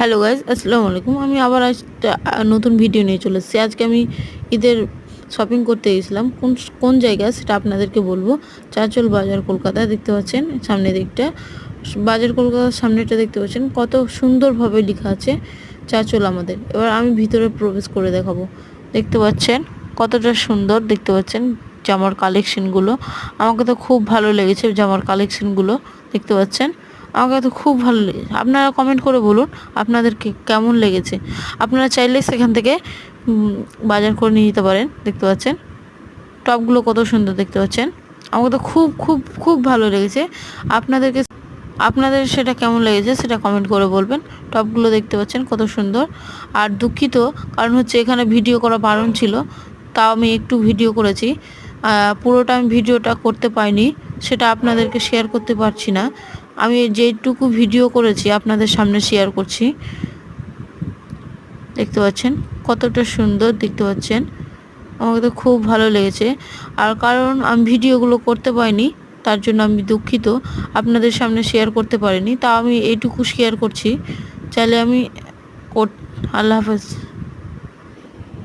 Hello guys, আসসালামু আলাইকুম। আমি আবার একটা নতুন ভিডিও নিয়ে চলে এসেছি। আজকে আমি ঈদের শপিং করতে গেছিলাম। কোন কোন জায়গায় সেটা আপনাদেরকে বলবো। চাঁচল বাজার, কলকাতা। দেখতে পাচ্ছেন সামনের দিকটা, বাজার কলকাতার সামনেটা দেখতে পাচ্ছেন কত সুন্দরভাবে লেখা আছে চাঁচল আমাদের। এবার আমি ভিতরে প্রবেশ করে দেখাবো। দেখতে পাচ্ছেন কতটা সুন্দর, দেখতে পাচ্ছেন জামার কালেকশনগুলো। আমাকে তো খুব ভালো লেগেছে জামার কালেকশনগুলো, দেখতে পাচ্ছেন। আমাকে তো খুব ভালো লেগেছে। আপনারা কমেন্ট করে বলুন আপনাদেরকে কেমন লেগেছে। আপনারা চাইলে সেখান থেকে বাজার করে নিয়ে যেতে পারেন। দেখতে পাচ্ছেন টপগুলো কত সুন্দর, দেখতে পাচ্ছেন। আমাকে তো খুব খুব খুব ভালো লেগেছে। আপনাদের সেটা কেমন লেগেছে সেটা কমেন্ট করে বলবেন। টপগুলো দেখতে পাচ্ছেন কত সুন্দর। আর দুঃখিত, কারণ হচ্ছে এখানে ভিডিও করা বারণ ছিল, তাও আমি একটু ভিডিও করেছি। পুরোটা আমি ভিডিওটা করতে পারিনি, সেটা আপনাদেরকে শেয়ার করতে পারছি না। আমি যেটুকু ভিডিও করেছি আপনাদের সামনে শেয়ার করছি। দেখতে পাচ্ছেন কতটা সুন্দর, দেখতে পাচ্ছেন। আমাকে তো খুব ভালো লেগেছে। আর কারণ আমি ভিডিওগুলো করতে পারিনি, তার জন্য আমি দুঃখিত, আপনাদের সামনে শেয়ার করতে পারিনি। তা আমি এইটুকু শেয়ার করছি। চাইলে আমি আল্লাহ হাফেজ।